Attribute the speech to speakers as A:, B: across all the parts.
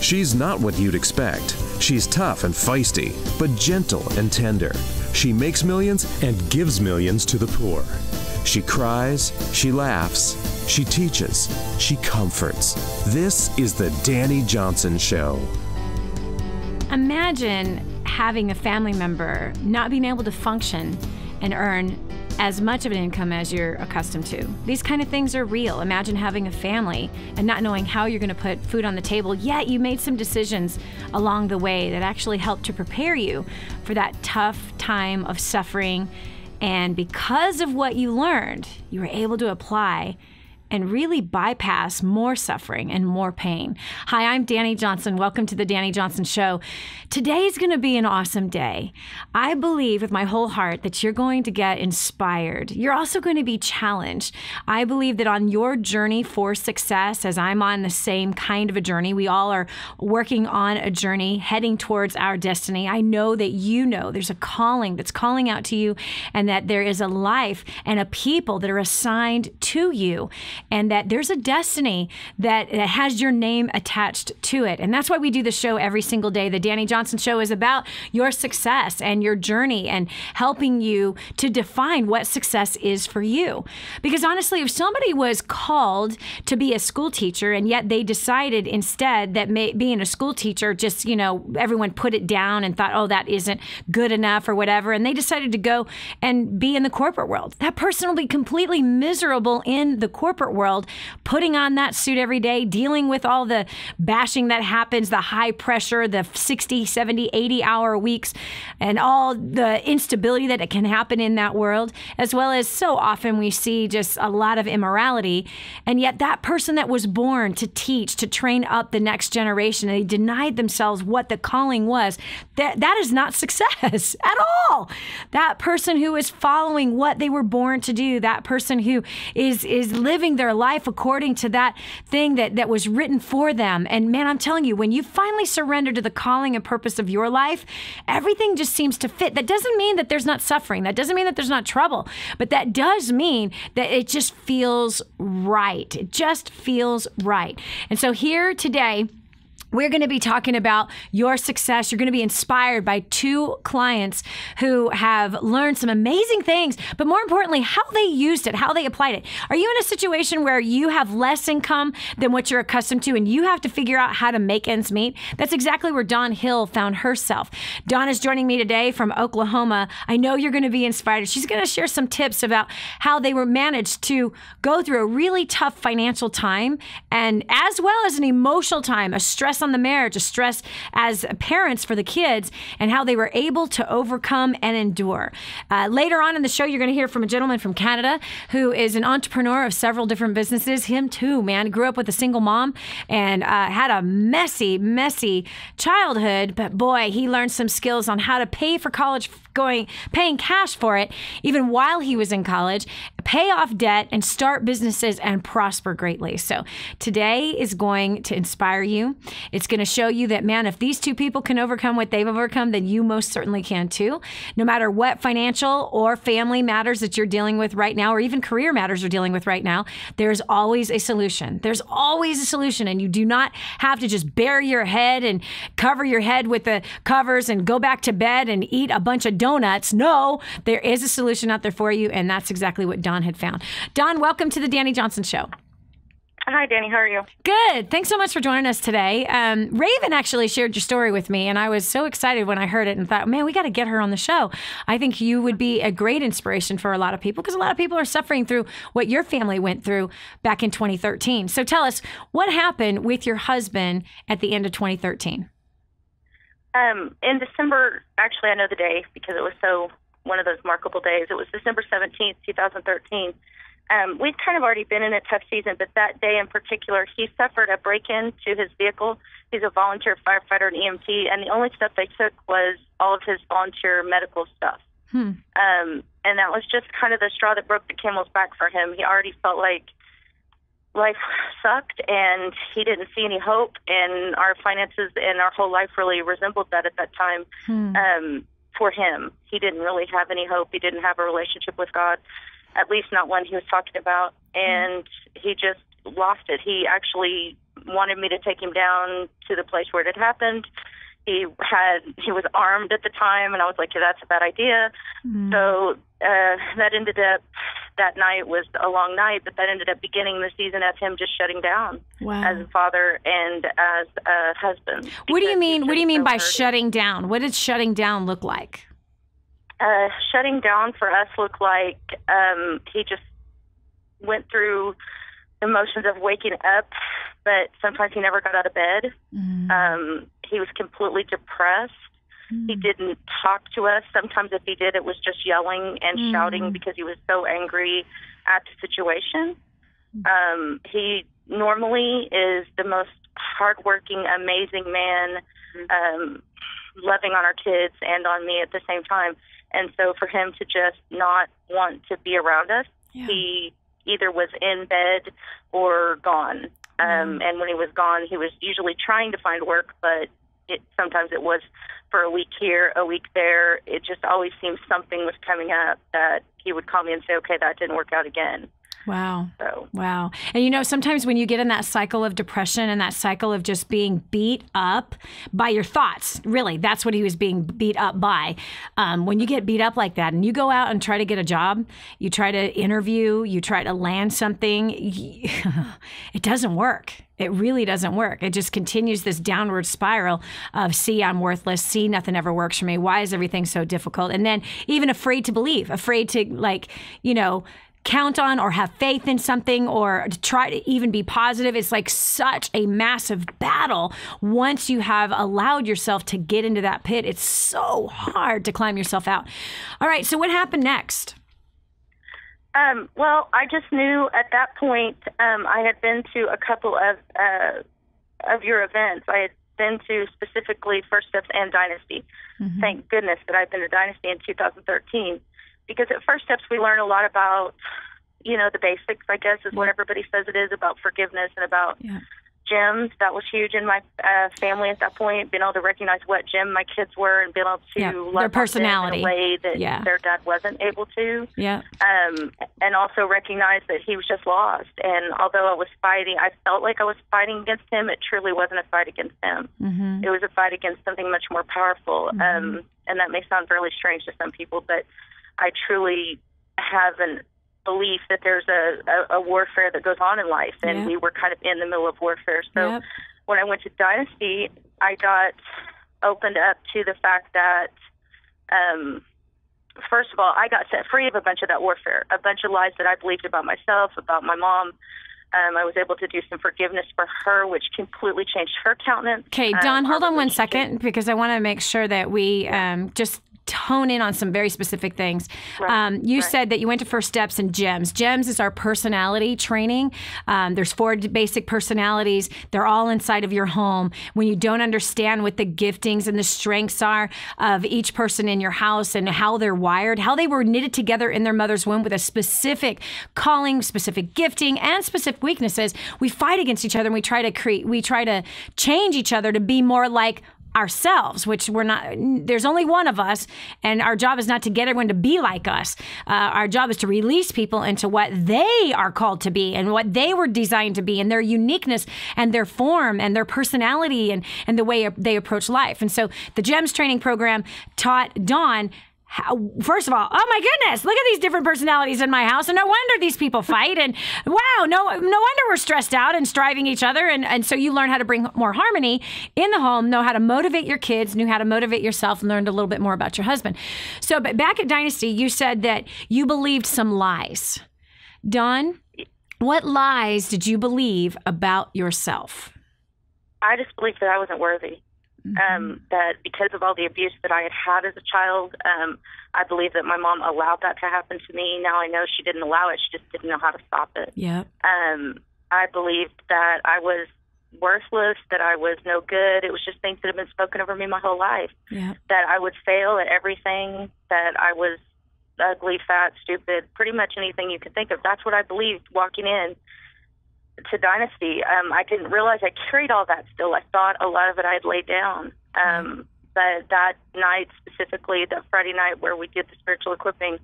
A: She's not what you'd expect. She's tough and feisty, but gentle and tender. She makes millions and gives millions to the poor. She cries, she laughs, she teaches, she comforts. This is the Dani Johnson Show.
B: Imagine having a family member not being able to function and earn as much of an income as you're accustomed to. These kind of things are real. Imagine having a family and not knowing how you're going to put food on the table, yet you made some decisions along the way that actually helped to prepare you for that tough time of suffering. And because of what you learned, you were able to apply and really bypass more suffering and more pain. Hi, I'm Dani Johnson. Welcome to the Dani Johnson Show. Today is going to be an awesome day. I believe with my whole heart that you're going to get inspired. You're also going to be challenged. I believe that on your journey for success, as I'm on the same kind of a journey, we all are working on a journey heading towards our destiny. I know that you know there's a calling that's calling out to you, and that there is a life and a people that are assigned to you, and that there's a destiny that has your name attached to it. And that's why we do the show every single day. The Dani Johnson Show is about your success and your journey and helping you to define what success is for you. Because honestly, if somebody was called to be a school teacher and yet they decided instead that being a school teacher just, everyone put it down and thought, oh, that isn't good enough or whatever, and they decided to go and be in the corporate world, that person will be completely miserable in the corporate world, putting on that suit every day, dealing with all the bashing that happens, the high pressure, the 60, 70, 80-hour weeks, and all the instability that it can happen in that world, as well as so often we see just a lot of immorality. And yet that person that was born to teach, to train up the next generation, and they denied themselves what the calling was, that is not success at all. That person who is following what they were born to do, that person who is living their life according to that thing that was written for them. And man, I'm telling you, when you finally surrender to the calling and purpose of your life, everything just seems to fit. That doesn't mean that there's not suffering. That doesn't mean that there's not trouble. But that does mean that it just feels right. It just feels right. And so here today, we're going to be talking about your success. You're going to be inspired by two clients who have learned some amazing things, but more importantly, how they used it, how they applied it. Are you in a situation where you have less income than what you're accustomed to and you have to figure out how to make ends meet? That's exactly where Dawn Hill found herself. Dawn is joining me today from Oklahoma. I know you're going to be inspired. She's going to share some tips about how they were managed to go through a really tough financial time, and as well as an emotional time, a stress on the marriage, a stress as parents for the kids, and how they were able to overcome and endure. Later on in the show, you're going to hear from a gentleman from Canada who is an entrepreneur of several different businesses. Him too, man, grew up with a single mom and had a messy childhood, but boy, he learned some skills on how to pay for college, paying cash for it, even while he was in college, pay off debt, and start businesses and prosper greatly. So today is going to inspire you. It's going to show you that, man, if these two people can overcome what they've overcome, then you most certainly can too. No matter what financial or family matters that you're dealing with right now, or even career matters you're dealing with right now, there's always a solution. There's always a solution, and you do not have to just bury your head and cover your head with the covers and go back to bed and eat a bunch of donuts. No, there is a solution out there for you, and that's exactly what Dawn had found. Dawn, welcome to the Dani Johnson Show.
C: Hi, Dani. How are you?
B: Good. Thanks so much for joining us today. Raven actually shared your story with me, and I was so excited when I heard it and thought, man, we got to get her on the show. I think you would be a great inspiration for a lot of people, because a lot of people are suffering through what your family went through back in 2013. So tell us, what happened with your husband at the end of 2013?
C: In December, actually, I know the day because it was one of those remarkable days. It was December 17th, 2013. We'd kind of already been in a tough season, but that day in particular, he suffered a break-in to his vehicle. He's a volunteer firefighter and EMT, and the only stuff they took was all of his volunteer medical stuff. And that was just kind of the straw that broke the camel's back for him. He already felt like life sucked, and he didn't see any hope, and our finances and our whole life really resembled that at that time. For him, he didn't really have any hope. He didn't have a relationship with God, at least not one he was talking about, and he just lost it. He actually wanted me to take him down to the place where it had happened. He was armed at the time, and I was like, yeah, that's a bad idea. Mm-hmm. So that ended up, that night was a long night, but that ended up beginning the season of him just shutting down as a father and as a husband.
B: What do you mean? What do you mean by shutting down? What did shutting down look like?
C: Shutting down for us looked like he just went through the motions of waking up, but sometimes he never got out of bed. Mm. He was completely depressed. He didn't talk to us. Sometimes if he did, it was just yelling and shouting because he was so angry at the situation. He normally is the most hardworking, amazing man, loving on our kids and on me at the same time. And so for him to just not want to be around us, he either was in bed or gone. And when he was gone, he was usually trying to find work, but sometimes it was for a week here, a week there. It just always seemed something was coming up that he would call me and say, okay, that didn't work out again.
B: Wow. Wow. And you know, sometimes when you get in that cycle of depression and that cycle of just being beat up by your thoughts, really, that's what he was being beat up by. When you get beat up like that and you go out and try to get a job, you try to interview, you try to land something, it doesn't work. It really doesn't work. It just continues this downward spiral of, see, I'm worthless. See, nothing ever works for me. Why is everything so difficult? And then even afraid to believe, afraid to count on or have faith in something or to try to even be positive. It's like such a massive battle once you have allowed yourself to get into that pit. It's so hard to climb yourself out. All right, so what happened next?
C: Well, I just knew at that point I had been to a couple of your events. I had been to specifically First Steps and Dynasty. Mm-hmm. Thank goodness that I've been to Dynasty in 2013. Because at First Steps, we learn a lot about, the basics, I guess, is what everybody says it is, about forgiveness and about gyms. That was huge in my family at that point, being able to recognize what gym my kids were and being able to love
B: their personality
C: in a way that their dad wasn't able to.
B: Yeah.
C: And also recognize that he was just lost. And although I felt like I was fighting against him, it truly wasn't a fight against him. Mm-hmm. It was a fight against something much more powerful. Mm-hmm. And that may sound really strange to some people, but I truly have a belief that there's a warfare that goes on in life, and we were kind of in the middle of warfare. So when I went to Dynasty, I got opened up to the fact that, first of all, I got set free of a bunch of that warfare, a bunch of lies that I believed about myself, about my mom. I was able to do some forgiveness for her, which completely changed her countenance.
B: Okay, Dawn, hold on one second, because I want to make sure that we just hone in on some very specific things. You said that you went to First Steps and GEMS. GEMS is our personality training. There's 4 basic personalities. They're all inside of your home. When you don't understand what the giftings and the strengths are of each person in your house and how they're wired, how they were knitted together in their mother's womb with a specific calling, specific gifting, and specific weaknesses, we fight against each other and we try to change each other to be more like ourselves, which we're not. There's only one of us, and our job is not to get everyone to be like us. Our job is to release people into what they are called to be and what they were designed to be, and their uniqueness and their form and their personality and the way they approach life. And so the GEMS training program taught Dawn, first of all, oh my goodness, look at these different personalities in my house, and no wonder these people fight, and wow, no wonder we're stressed out and striving each other, and so you learn how to bring more harmony in the home, know how to motivate your kids, knew how to motivate yourself, and learned a little bit more about your husband. So, but back at Dynasty, you said that you believed some lies. Dawn, what lies did you believe about yourself?
C: I just believed that I wasn't worthy. That because of all the abuse that I had had as a child, I believe that my mom allowed that to happen to me. Now I know she didn't allow it. She just didn't know how to stop it.
B: Yeah.
C: I believed that I was worthless, that I was no good. It was just things that have been spoken over me my whole life. Yeah. That I would fail at everything, that I was ugly, fat, stupid, pretty much anything you could think of. That's what I believed walking in to Dynasty. I didn't realize I carried all that still. I thought a lot of it I had laid down. But that night specifically, that Friday night where we did the spiritual equipping,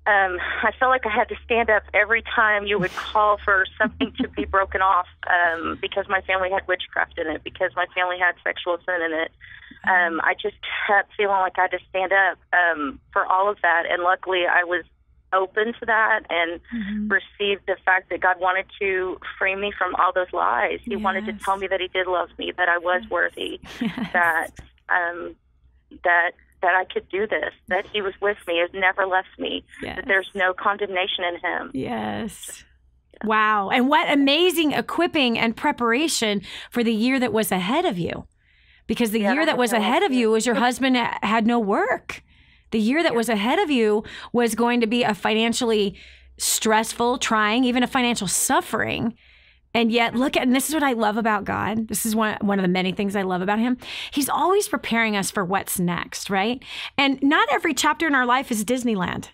C: I felt like I had to stand up every time you would call for something to be broken off, because my family had witchcraft in it, because my family had sexual sin in it. I just kept feeling like I had to stand up for all of that. And luckily I was open to that and received the fact that God wanted to free me from all those lies. He wanted to tell me that he did love me, that I was worthy, that I could do this, that he was with me, has never left me, that there's no condemnation in him.
B: Yes. Wow. And what amazing equipping and preparation for the year that was ahead of you. Because the year that was ahead of you was your husband had no work. The year that was ahead of you was going to be a financially stressful, trying, even a financial suffering. And yet, and this is what I love about God. This is one of the many things I love about him. He's always preparing us for what's next, right? And not every chapter in our life is Disneyland.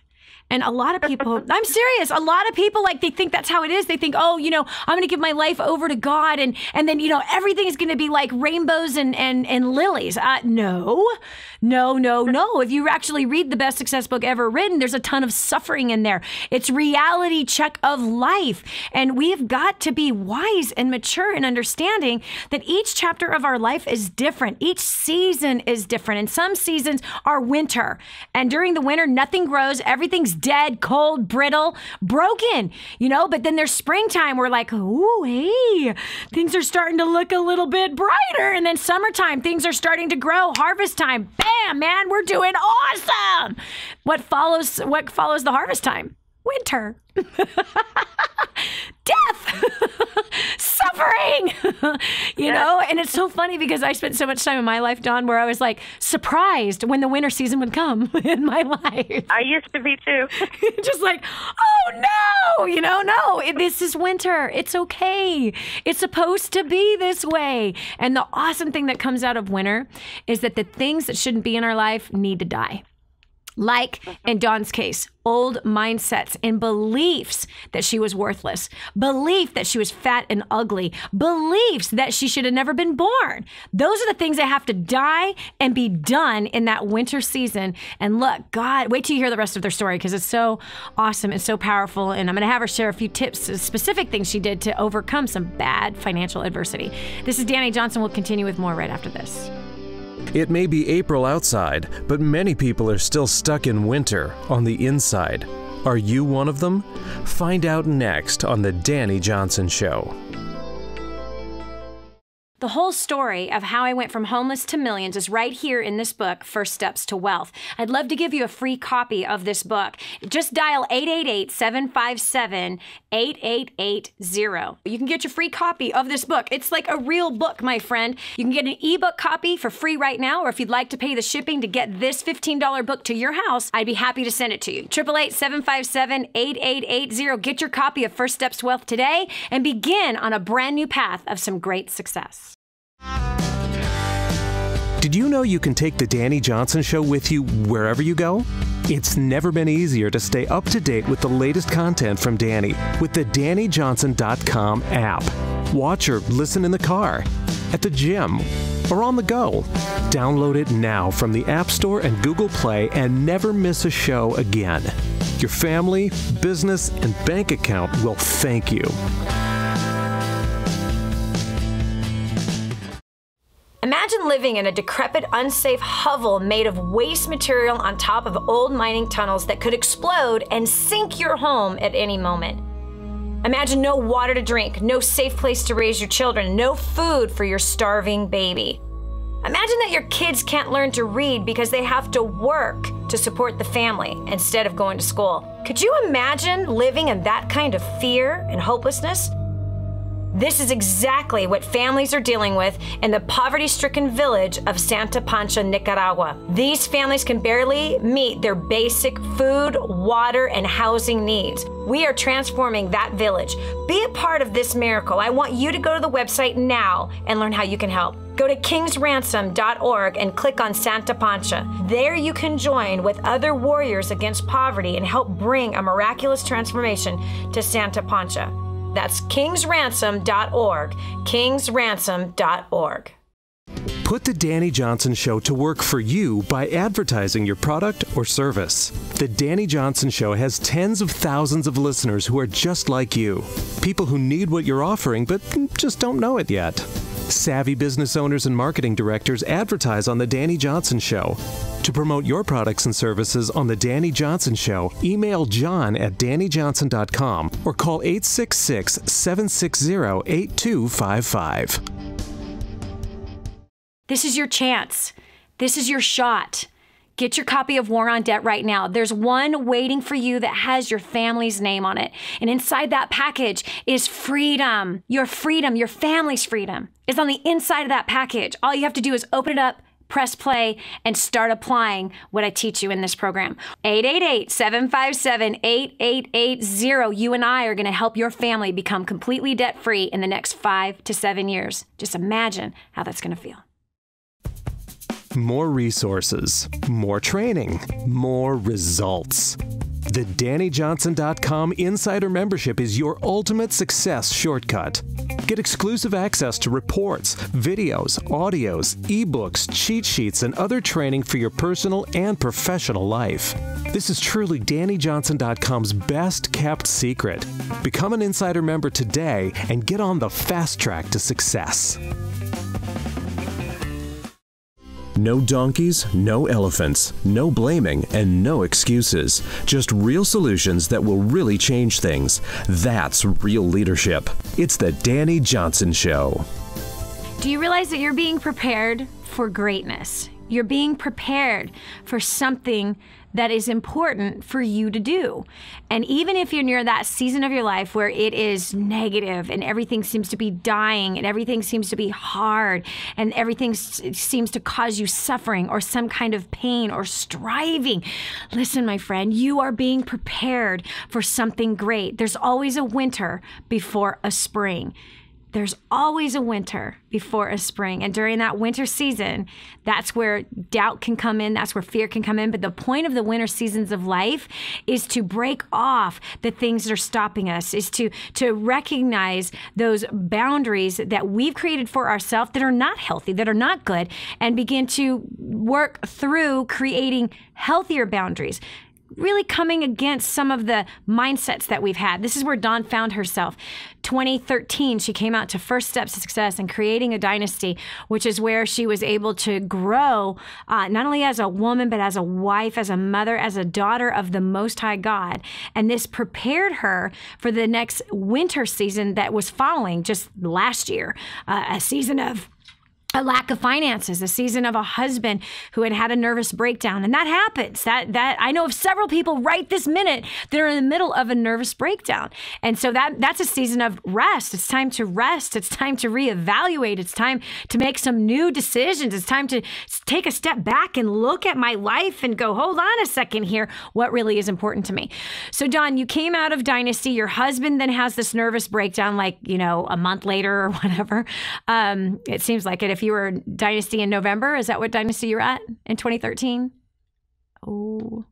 B: And a lot of people, I'm serious, a lot of people, like, they think that's how it is. They think, oh, I'm going to give my life over to God. And then, everything is going to be like rainbows and lilies. No. If you actually read the best success book ever written, there's a ton of suffering in there. It's reality check of life. And we've got to be wise and mature in understanding that each chapter of our life is different. Each season is different. And some seasons are winter. And during the winter, nothing grows. Everything's dead, cold, brittle, broken, but then there's springtime. We're like, ooh, hey, things are starting to look a little bit brighter. And then summertime, things are starting to grow. Harvest time, bam, man, we're doing awesome. What follows the harvest time? Winter. Death. Suffering. And it's so funny because I spent so much time in my life, Dawn, where I was like surprised when the winter season would come in my life.
C: I used to be too.
B: Just like, oh no, this is winter. It's okay. It's supposed to be this way. And the awesome thing that comes out of winter is that the things that shouldn't be in our life need to die. Like in Dawn's case, old mindsets and beliefs that she was worthless, belief that she was fat and ugly, beliefs that she should have never been born. Those are the things that have to die and be done in that winter season. And look, God, wait till you hear the rest of their story because it's so awesome and so powerful. And I'm going to have her share a few tips, specific things she did to overcome some bad financial adversity. This is Dani Johnson. We'll continue with more right after this.
A: It may be April outside, but many people are still stuck in winter on the inside. Are you one of them? Find out next on The Dani Johnson Show.
B: The whole story of how I went from homeless to millions is right here in this book, First Steps to Wealth. I'd love to give you a free copy of this book. Just dial 888-757-8880. You can get your free copy of this book. It's like a real book, my friend. You can get an ebook copy for free right now, or if you'd like to pay the shipping to get this $15 book to your house, I'd be happy to send it to you. 888-757-8880. Get your copy of First Steps to Wealth today and begin on a brand new path of some great success.
A: Did you know you can take The Dani Johnson Show with you wherever you go? It's never been easier to stay up to date with the latest content from Dani with the DaniJohnson.com app. Watch or listen in the car, at the gym, or on the go. Download it now from the App Store and Google Play and never miss a show again. Your family, business, and bank account will thank you.
B: Imagine living in a decrepit, unsafe hovel made of waste material on top of old mining tunnels that could explode and sink your home at any moment. Imagine no water to drink, no safe place to raise your children, no food for your starving baby. Imagine that your kids can't learn to read because they have to work to support the family instead of going to school. Could you imagine living in that kind of fear and hopelessness? This is exactly what families are dealing with in the poverty-stricken village of Santa Pancha, Nicaragua. These families can barely meet their basic food, water, and housing needs. We are transforming that village. Be a part of this miracle. I want you to go to the website now and learn how you can help. Go to kingsransom.org and click on Santa Pancha. There you can join with other warriors against poverty and help bring a miraculous transformation to Santa Pancha. That's kingsransom.org, kingsransom.org.
A: Put the Dani Johnson Show to work for you by advertising your product or service. The Dani Johnson Show has tens of thousands of listeners who are just like you. People who need what you're offering but just don't know it yet. Savvy business owners and marketing directors advertise on The Dani Johnson Show. To promote your products and services on The Dani Johnson Show, email john@danijohnson.com or call 866-760-8255.
B: This is your chance. This is your shot. Get your copy of War on Debt right now. There's one waiting for you that has your family's name on it. And inside that package is freedom. Your family's freedom is on the inside of that package. All you have to do is open it up, press play, and start applying what I teach you in this program. 888-757-8880. You and I are going to help your family become completely debt-free in the next 5 to 7 years. Just imagine how that's going to feel.
A: More resources, more training, more results. The DaniJohnson.com Insider Membership is your ultimate success shortcut. Get exclusive access to reports, videos, audios, ebooks, cheat sheets, and other training for your personal and professional life. This is truly DaniJohnson.com's best kept secret. Become an Insider member today and get on the fast track to success. No donkeys, no elephants, no blaming, and no excuses. Just real solutions that will really change things. That's real leadership. It's the Dani Johnson Show.
B: Do you realize that you're being prepared for greatness? You're being prepared for something that is important for you to do. And even if you're near that season of your life where it is negative and everything seems to be dying and everything seems to be hard and everything seems to cause you suffering or some kind of pain or striving, listen, my friend, you are being prepared for something great. There's always a winter before a spring. There's always a winter before a spring. And during that winter season, that's where doubt can come in. That's where fear can come in. But the point of the winter seasons of life is to break off the things that are stopping us, is to recognize those boundaries that we've created for ourselves that are not healthy, that are not good, and begin to work through creating healthier boundaries. Really coming against some of the mindsets that we've had. This is where Dawn found herself. 2013, she came out to First Steps to Success and Creating a Dynasty, which is where she was able to grow not only as a woman, but as a wife, as a mother, as a daughter of the Most High God. And this prepared her for the next winter season that was following just last year, a season of a lack of finances, a season of a husband who had a nervous breakdown. And that happens. That I know of several people right this minute that are in the middle of a nervous breakdown. And so that's a season of rest. It's time to rest. It's time to reevaluate. It's time to make some new decisions. It's time to take a step back and look at my life and go, hold on a second here. What really is important to me? So Dawn, you came out of Dynasty. Your husband then has this nervous breakdown, like, a month later or whatever. It seems like it. If you were Dynasty in November, is that what Dynasty you're at in 2013? Oh.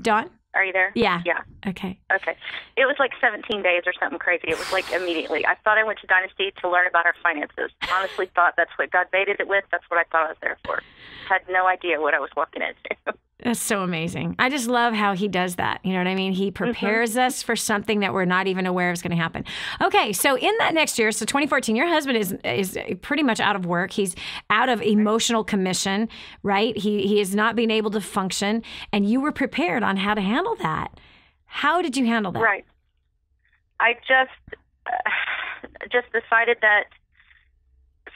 B: Dawn?
C: Are you there?
B: Yeah.
C: Yeah.
B: Okay.
C: Okay. It was like 17 days or something crazy. It was like immediately. I thought I went to Dynasty to learn about our finances. Honestly thought that's what God baited it with. That's what I thought I was there for. Had no idea what I was walking into.
B: That's so amazing. I just love how he does that. You know what I mean? He prepares us for something that we're not even aware is going to happen. Okay, so in that next year, so 2014, your husband is pretty much out of work. He's out of emotional commission, right? He is not being able to function, and you were prepared on how to handle that. How did you handle that?
C: Right. I just decided that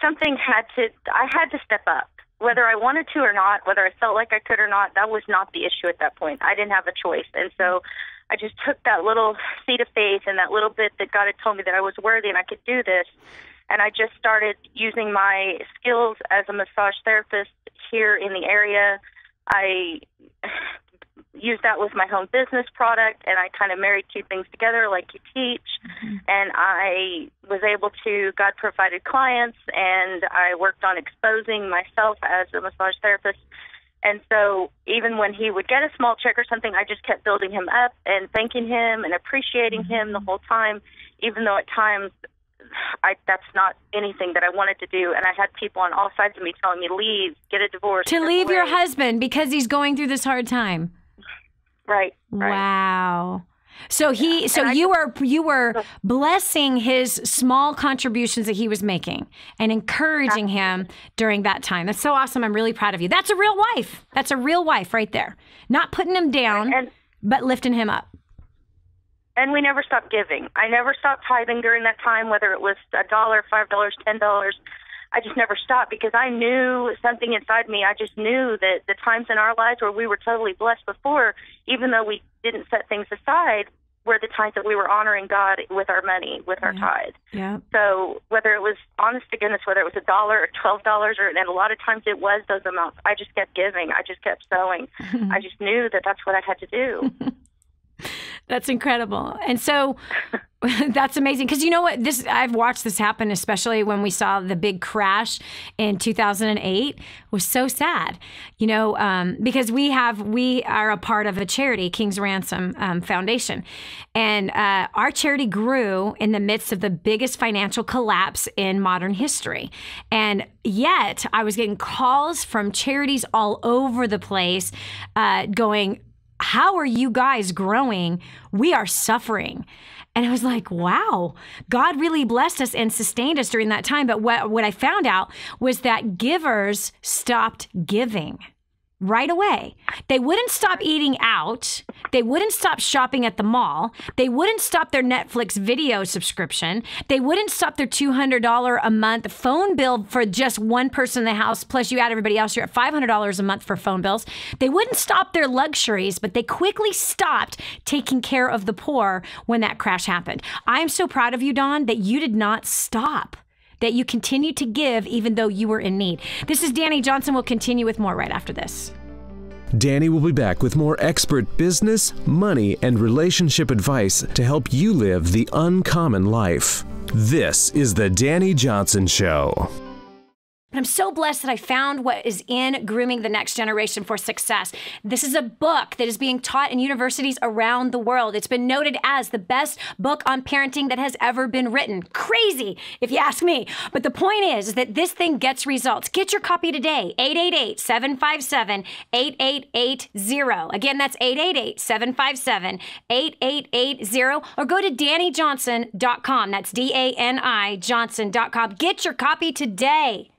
C: I had to step up. Whether I wanted to or not, whether I felt like I could or not, that was not the issue at that point. I didn't have a choice. And so I just took that little seed of faith and that little bit that God had told me that I was worthy and I could do this. And I just started using my skills as a massage therapist here in the area. I used that with my home business product, and I kind of married two things together like you teach. And I was able to, God provided clients, and I worked on exposing myself as a massage therapist. And so even when he would get a small check or something, I just kept building him up and thanking him and appreciating him the whole time, even though at times that's not anything that I wanted to do. And I had people on all sides of me telling me, leave, get a divorce.
B: To leave your husband because he's going through this hard time.
C: Right.
B: Wow. So you were blessing his small contributions that he was making and encouraging him during that time. That's so awesome. I'm really proud of you. That's a real wife. That's a real wife right there. Not putting him down, but lifting him up.
C: And we never stopped giving. I never stopped tithing during that time, whether it was $1, $5, $10. I just never stopped because I knew something inside me. I just knew that the times in our lives where we were totally blessed before, even though we didn't set things aside, were the times that we were honoring God with our money, with our tithe.
B: Yeah.
C: So whether it was, honest to goodness, whether it was $1 or $12, and a lot of times it was those amounts, I just kept giving. I just kept sowing. I just knew that that's what I had to do.
B: That's incredible. And so that's amazing. Because you know what? I've watched this happen, especially when we saw the big crash in 2008. It was so sad, you know, because we are a part of a charity, King's Ransom Foundation. And our charity grew in the midst of the biggest financial collapse in modern history. And yet I was getting calls from charities all over the place going, how are you guys growing? We are suffering. And I was like, wow, God really blessed us and sustained us during that time. But what I found out was that givers stopped giving right away. They wouldn't stop eating out. They wouldn't stop shopping at the mall. They wouldn't stop their Netflix video subscription. They wouldn't stop their $200 a month phone bill for just one person in the house. Plus you add everybody else, you're at $500 a month for phone bills. They wouldn't stop their luxuries, but they quickly stopped taking care of the poor when that crash happened. I'm so proud of you, Dawn, that you did not stop, that you continued to give even though you were in need. This is Dani Johnson. We'll continue with more right after this.
A: Dani will be back with more expert business, money, and relationship advice to help you live the uncommon life. This is the Dani Johnson Show.
B: I'm so blessed that I found what is in Grooming the Next Generation for Success. This is a book that is being taught in universities around the world. It's been noted as the best book on parenting that has ever been written. Crazy, if you ask me. But the point is that this thing gets results. Get your copy today, 888-757-8880. Again, that's 888-757-8880. Or go to DaniJohnson.com. That's DANI Johnson.com. Get your copy today.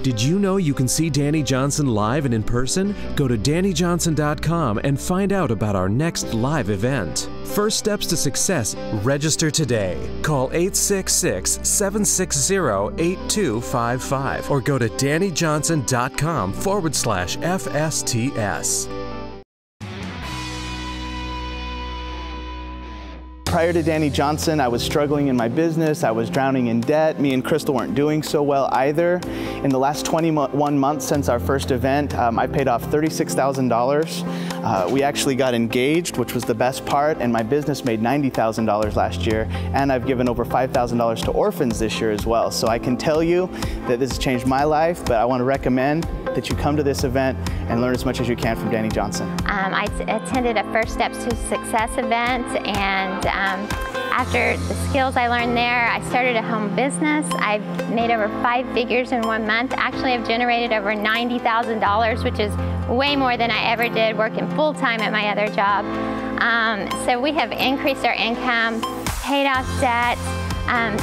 A: Did you know you can see Dani Johnson live and in person? Go to DaniJohnson.com and find out about our next live event. First steps to success. Register today. Call 866-760-8255 or go to DaniJohnson.com/FSTS.
D: Prior to Dani Johnson, I was struggling in my business. I was drowning in debt. Me and Crystal weren't doing so well either. In the last 21 months since our first event, I paid off $36,000. We actually got engaged, which was the best part, and my business made $90,000 last year, and I've given over $5,000 to orphans this year as well. So I can tell you that this has changed my life, but I want to recommend that you come to this event and learn as much as you can from Dani Johnson.
E: I attended a First Steps to Success event, and after the skills I learned there, I started a home business. I've made over 5 figures in 1 month. Actually, I've generated over $90,000, which is way more than I ever did working full-time at my other job. So we have increased our income, paid off debt.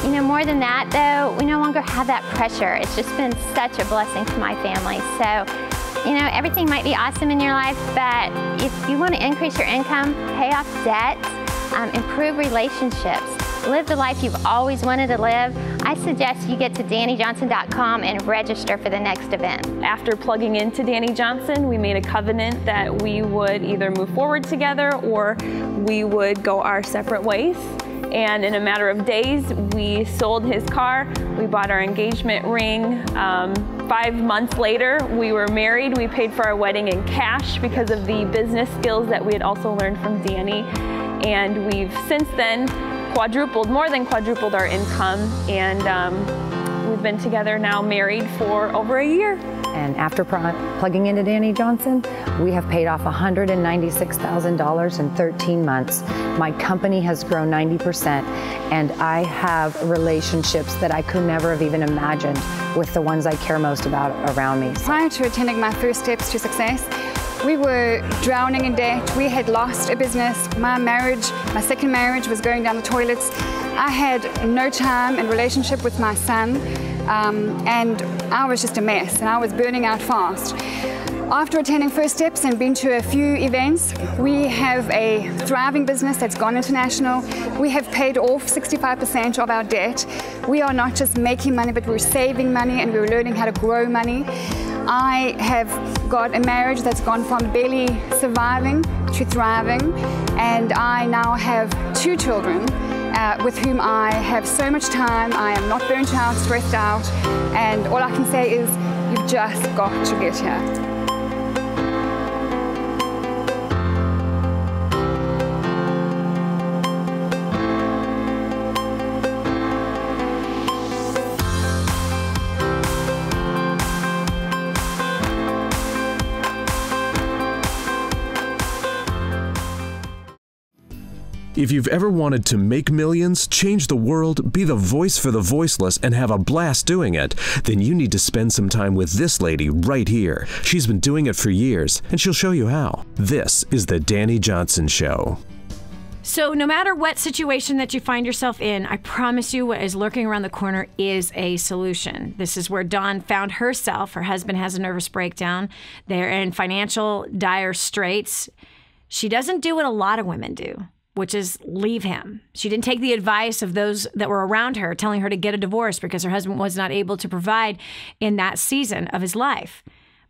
E: You know, more than that, though, we no longer have that pressure. It's just been such a blessing to my family. So, you know, everything might be awesome in your life, but if you want to increase your income, pay off debt, improve relationships, live the life you've always wanted to live, I suggest you get to DaniJohnson.com and register for the next event.
F: After plugging into Dani Johnson, we made a covenant that we would either move forward together or we would go our separate ways. And in a matter of days, we sold his car, we bought our engagement ring. 5 months later, we were married. We paid for our wedding in cash because of the business skills that we had also learned from Dani. And we've since then more than quadrupled our income. And We've been together now, married for over a year.
G: And after plugging into Dani Johnson, we have paid off $196,000 in 13 months. My company has grown 90%, and I have relationships that I could never have even imagined with the ones I care most about around me.
H: Prior to attending my first steps to success, we were drowning in debt. We had lost a business. My second marriage was going down the toilets. I had no time and relationship with my son, and I was just a mess, and I was burning out fast. After attending First Steps and been to a few events, we have a thriving business that's gone international. We have paid off 65% of our debt. We are not just making money, but we're saving money, and we're learning how to grow money. I have got a marriage that's gone from barely surviving to thriving, and I now have 2 children with whom I have so much time. I am not burnt out, stressed out, and all I can say is you've just got to get here.
A: If you've ever wanted to make millions, change the world, be the voice for the voiceless, and have a blast doing it, then you need to spend some time with this lady right here. She's been doing it for years, and she'll show you how. This is the Dani Johnson Show.
B: So no matter what situation that you find yourself in, I promise you what is lurking around the corner is a solution. This is where Dawn found herself. Her husband has a nervous breakdown. They're in financial dire straits. She doesn't do what a lot of women do, which is leave him. She didn't take the advice of those that were around her, telling her to get a divorce because her husband was not able to provide in that season of his life.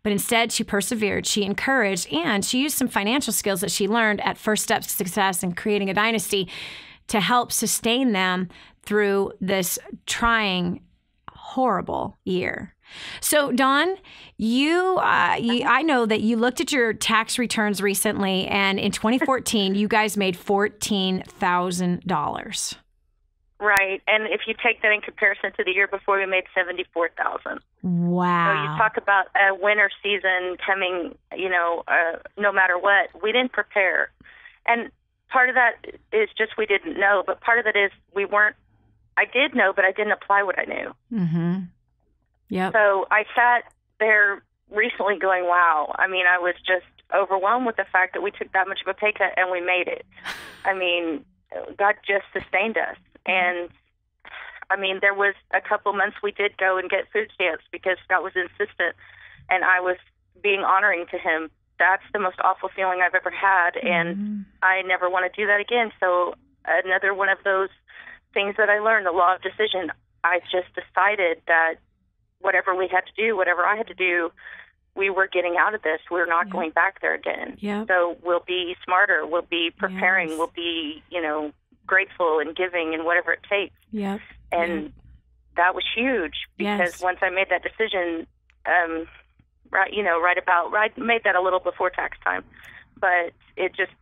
B: But instead, she persevered, she encouraged, and she used some financial skills that she learned at First Steps to Success and Creating a Dynasty to help sustain them through this trying, horrible year. So, Dawn, I know that you looked at your tax returns recently, and in 2014, you guys made $14,000.
C: Right, and if you take that in comparison to the year before, we made $74,000.
B: Wow!
C: So you talk about a winter season coming, no matter what. We didn't prepare, and part of that is just we didn't know, but part of it is we weren't. I did know, but I didn't apply what I knew.
B: Mm-hmm. Yep.
C: So I sat there recently going, wow. I mean, I was just overwhelmed with the fact that we took that much of a pay cut and we made it. I mean, God just sustained us. And, I mean, there was a couple months we did go and get food stamps because Scott was insistent and I was being honoring to him. That's the most awful feeling I've ever had, and I never want to do that again. So another one of those things that I learned, the law of decision, I just decided that whatever we had to do, whatever I had to do, we were getting out of this. We're not going back there again.
B: Yep.
C: So we'll be smarter. We'll be preparing.
B: Yes.
C: We'll be, grateful and giving and whatever it takes.
B: Yep.
C: And that was huge because once I made that decision, I made that a little before tax time, but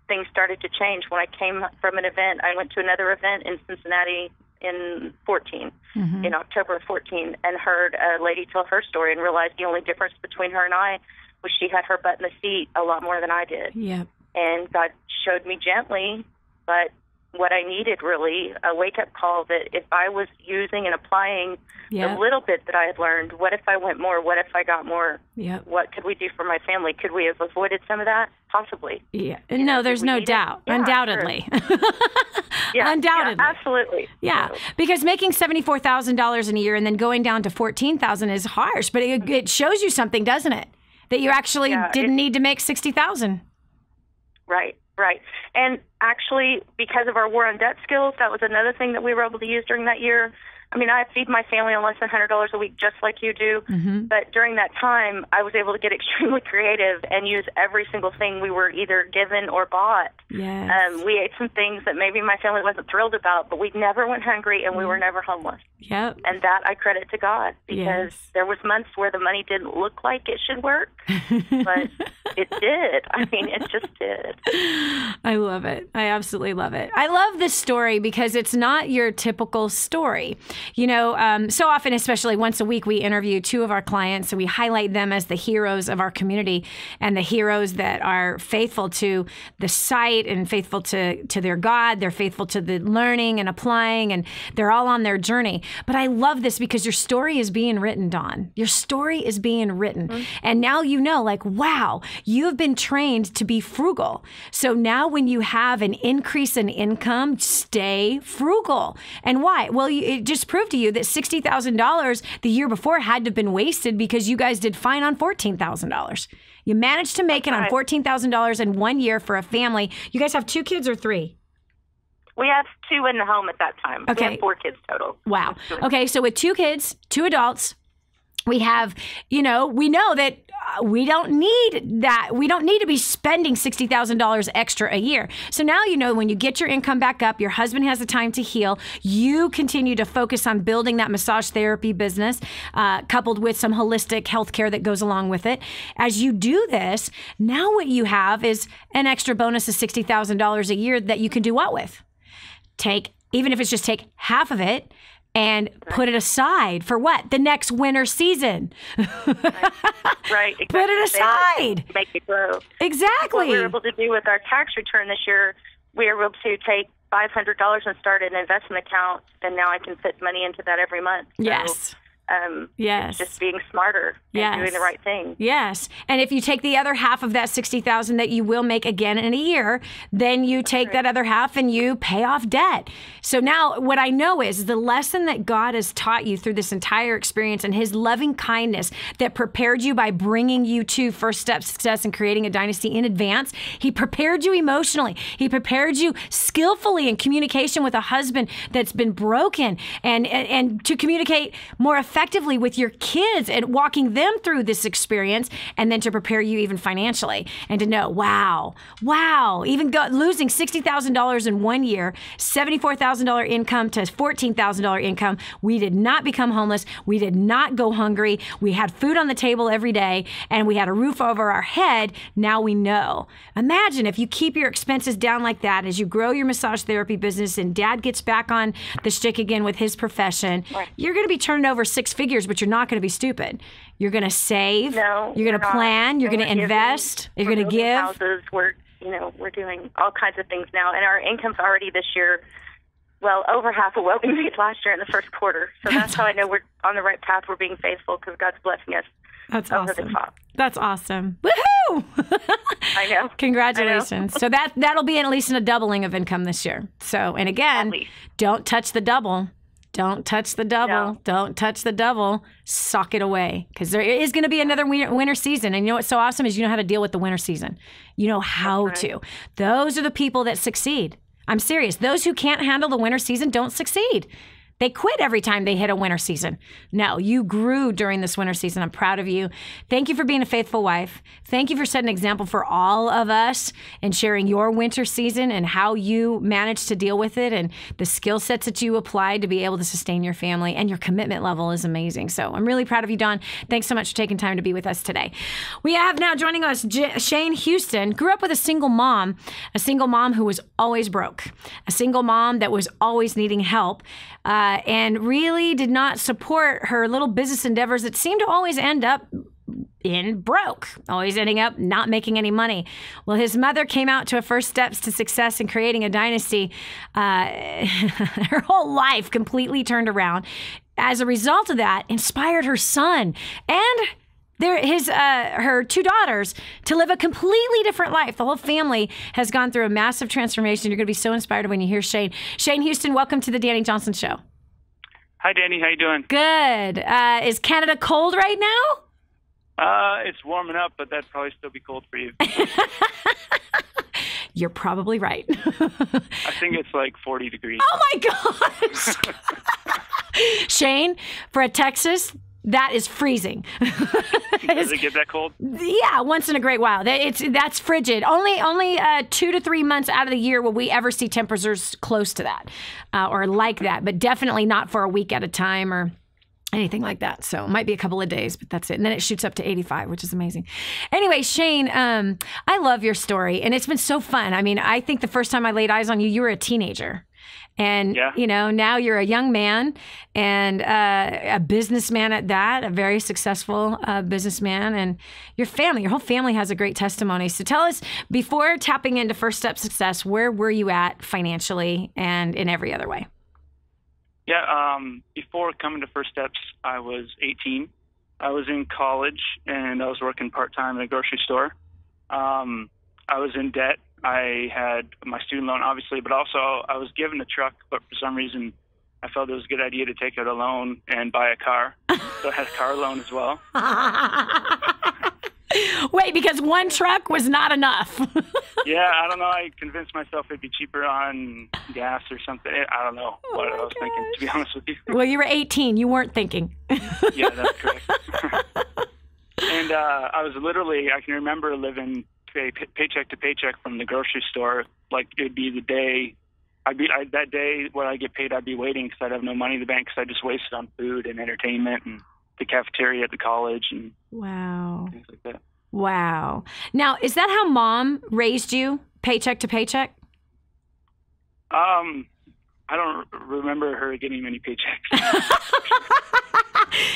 C: things started to change. When I came from an event, I went to another event in Cincinnati in October of 14, and heard a lady tell her story and realized the only difference between her and I was she had her butt in the seat a lot more than I did.
B: Yep.
C: And God showed me gently, but what I needed really, a wake-up call that if I was using and applying the little bit that I had learned, what if I went more? What if I got more?
B: Yep.
C: What could we do for my family? Could we have avoided some of that? Possibly.
B: Yeah. No, there's no doubt. Yeah, undoubtedly. Sure. Undoubtedly.
C: Yeah, absolutely.
B: Yeah, because making $74,000 in a year and then going down to $14,000 is harsh, but it shows you something, doesn't it? That you actually didn't need to make $60,000.
C: Right. Right. And actually, because of our war on debt skills, that was another thing that we were able to use during that year. I mean, I feed my family on less than $100 a week, just like you do. Mm-hmm. But during that time, I was able to get extremely creative and use every single thing we were either given or bought.
B: Yes.
C: We ate some things that maybe my family wasn't thrilled about, but we never went hungry and we were never homeless.
B: Yep.
C: And that I credit to God, because there was months where the money didn't look like it should work, but it did. I mean, it just did.
B: I love it. I absolutely love it. I love this story because it's not your typical story. So often, especially once a week, we interview two of our clients and we highlight them as the heroes of our community and the heroes that are faithful to the site and faithful to their God. They're faithful to the learning and applying, and they're all on their journey. But I love this because your story is being written, Dawn. Your story is being written. Mm-hmm. And now wow, you have been trained to be frugal. So now when you have an increase in income, stay frugal. And why? Well, it just proved to you that $60,000 the year before had to have been wasted because you guys did fine on $14,000. You managed to make it on $14,000 in 1 year for a family. You guys have 2 kids or 3?
C: We have 2 in the home at that time.
B: Okay.
C: We have 4 kids total.
B: Wow. Okay, so with 2 kids, 2 adults, we have, we know that we don't need that. We don't need to be spending $60,000 extra a year. So now, when you get your income back up, your husband has the time to heal. You continue to focus on building that massage therapy business, coupled with some holistic health care that goes along with it. As you do this, now what you have is an extra bonus of $60,000 a year that you can do what with? Even if it's just take half of it and put it aside for what? The next winter season.
C: Right. Exactly.
B: Put it aside.
C: Make it grow.
B: Exactly.
C: What we were able to do with our tax return this year, we were able to take $500 and start an investment account, and now I can put money into that every month. So,
B: yes.
C: It's just being smarter and doing the right thing.
B: Yes. And if you take the other half of that $60,000 that you will make again in a year, then you take that other half and you pay off debt. So now what I know is the lesson that God has taught you through this entire experience and his loving kindness that prepared you by bringing you to first step success and creating a dynasty in advance. He prepared you emotionally. He prepared you skillfully in communication with a husband that's been broken and to communicate more effectively with your kids and walking them through this experience, and then to prepare you even financially and to know, wow, even losing $60,000 in 1 year, $74,000 income to $14,000 income. We did not become homeless. We did not go hungry. We had food on the table every day and we had a roof over our head. Now we know. Imagine if you keep your expenses down like that as you grow your massage therapy business and dad gets back on the stick again with his profession. Right. You're going to be turning over 6 figures, but you're not going to be stupid. You're going to save. No, you're going to plan. You're going to invest. You're going to give.
C: Houses. We're doing all kinds of things now, and our income's already this year, over half of what we made last year in the first quarter. So that's how I know we're on the right path. We're being faithful because God's blessing us.
B: That's
C: over
B: awesome.
C: The top.
B: That's awesome. Woohoo!
C: I know.
B: Congratulations. So that'll be at least a doubling of income this year. So, and again, don't touch the double. Don't touch the double. No. Don't touch the double. Sock it away, because there is going to be another winter season. And you know what's so awesome is you know how to deal with the winter season. You know how to. Those are the people that succeed. I'm serious. Those who can't handle the winter season don't succeed. They quit every time they hit a winter season. No, you grew during this winter season. I'm proud of you. Thank you for being a faithful wife. Thank you for setting an example for all of us and sharing your winter season and how you managed to deal with it and the skill sets that you applied to be able to sustain your family, and your commitment level is amazing. So I'm really proud of you, Dawn. Thanks so much for taking time to be with us today. We have now joining us Shane Houston. Grew up with a single mom who was always broke, a single mom that was always needing help. And really did not support her little business endeavors that seemed to always end up in broke, always ending up not making any money. Well, his mother came out to a first steps to success in creating a dynasty. Her whole life completely turned around. As a result of that, inspired her son and her 2 daughters to live a completely different life. The whole family has gone through a massive transformation. You're going to be so inspired when you hear Shane. Shane Houston, welcome to the Dani Johnson Show.
I: Hi, Dani. How you doing?
B: Good. Is Canada cold right now?
I: It's warming up, but that'd probably still be cold for you.
B: You're probably right.
I: I think it's like 40 degrees.
B: Oh, my gosh. Shane, for a Texas, that is freezing.
I: Does it get that cold?
B: Yeah, once in a great while. That's frigid. Only 2 to 3 months out of the year will we ever see temperatures close to that or like that, but definitely not for a week at a time or anything like that. So it might be a couple of days, but that's it. And then it shoots up to 85, which is amazing. Anyway, Shane, I love your story, and it's been so fun. I mean, I think the first time I laid eyes on you, you were a teenager. And,
I: Yeah.
B: you know, now you're a young man and a businessman at that, a very successful businessman. And your whole family has a great testimony. So tell us, before tapping into First Step Success, where were you at financially and in every other way?
I: Yeah, before coming to First Steps, I was 18. I was in college, and I was working part-time at a grocery store. I was in debt. I had my student loan, obviously, but also I was given a truck, but for some reason I felt it was a good idea to take out a loan and buy a car. So I had a car loan as well.
B: Wait, because one truck was not enough.
I: Yeah, I don't know. I convinced myself it'd be cheaper on gas or something. I don't know what I was thinking, to be honest with you.
B: Well, you were 18. You weren't thinking.
I: Yeah, that's correct. And I was literally, I can remember living paycheck to paycheck from the grocery store. Like, it'd be the day, that day when I get paid, I'd be waiting because I'd have no money in the bank because I just wasted on food and entertainment and the cafeteria at the college and things like that.
B: Wow. Now, is that how Mom raised you, paycheck to paycheck?
I: I don't remember her getting many paychecks.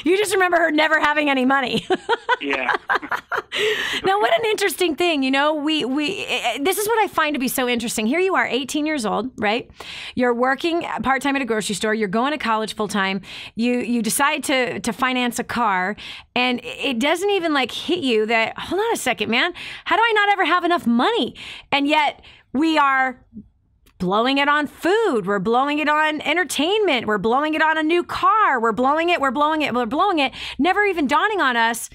B: You just remember her never having any money.
I: Yeah.
B: Now, what an interesting thing. You know, this is what I find to be so interesting. Here you are, 18 years old, right? You're working part-time at a grocery store. You're going to college full-time. You decide to finance a car, and it doesn't even like hit you that, hold on a second, man, how do I not ever have enough money? And yet we are blowing it on food. We're blowing it on entertainment. We're blowing it on a new car. We're blowing it. Never even dawning on us,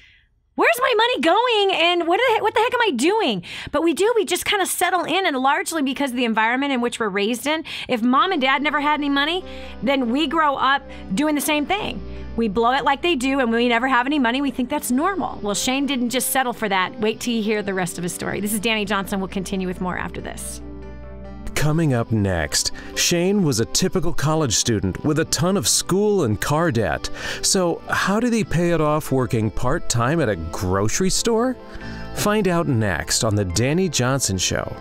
B: where's my money going and what the heck am I doing? But we just kind of settle in, and largely because of the environment in which we're raised in. If Mom and Dad never had any money, then we grow up doing the same thing. We blow it like they do, and we never have any money. We think that's normal. Well, Shane didn't just settle for that. Wait till you hear the rest of his story. This is Dani Johnson. We'll continue with more after this.
A: Coming up next, Shane was a typical college student with a ton of school and car debt. So how did he pay it off working part-time at a grocery store? Find out next on The Dani Johnson Show.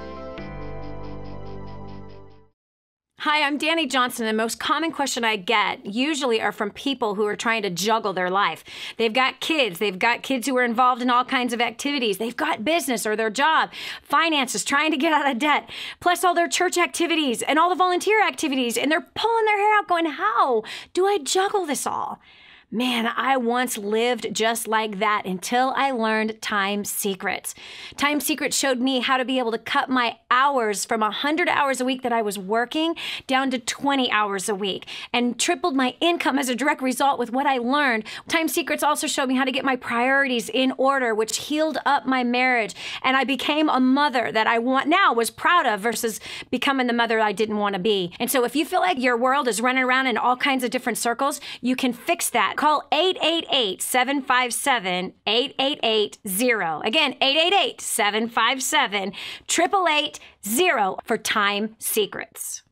B: Hi, I'm Dani Johnson. The most common question I get usually are from people who are trying to juggle their life. They've got kids who are involved in all kinds of activities. They've got business or their job, finances, trying to get out of debt, plus all their church activities and all the volunteer activities. And they're pulling their hair out going, how do I juggle this all? Man, I once lived just like that until I learned Time Secrets. Time Secrets showed me how to be able to cut my hours from 100 hours a week that I was working down to 20 hours a week and tripled my income as a direct result with what I learned. Time Secrets also showed me how to get my priorities in order, which healed up my marriage. And I became a mother that I was proud of versus becoming the mother I didn't want to be. And so if you feel like your world is running around in all kinds of different circles, you can fix that. Call 888-757-8880. Again, 888-757-8880 for Time Secrets.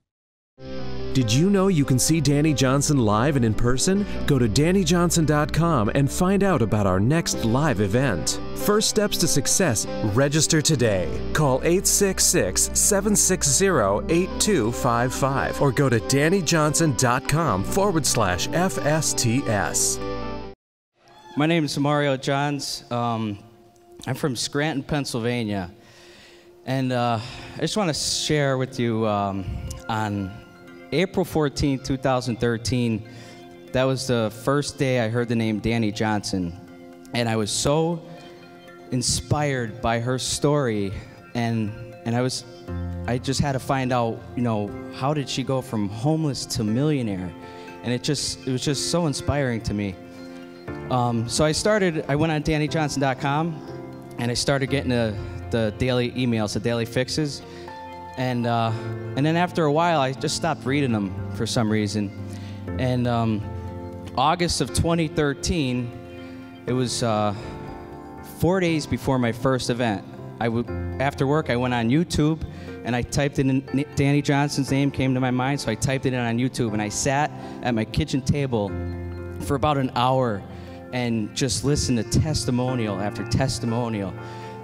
A: Did you know you can see Dani Johnson live and in person? Go to DaniJohnson.com and find out about our next live event. First Steps to Success. Register today. Call 866-760-8255 or go to DaniJohnson.com/FSTS.
J: My name is Mario Johns. I'm from Scranton, Pennsylvania. And I just want to share with you on April 14, 2013, that was the first day I heard the name Dani Johnson. And I was so inspired by her story. And I just had to find out, how did she go from homeless to millionaire? And it was just so inspiring to me. So I went on DaniJohnson.com and I started getting the daily emails, the daily fixes. And then after a while, I just stopped reading them for some reason. And August of 2013, it was 4 days before my first event. After work, I went on YouTube, and I typed in Dani Johnson's name, came to my mind, so I typed it in on YouTube, and I sat at my kitchen table for about an hour and just listened to testimonial after testimonial.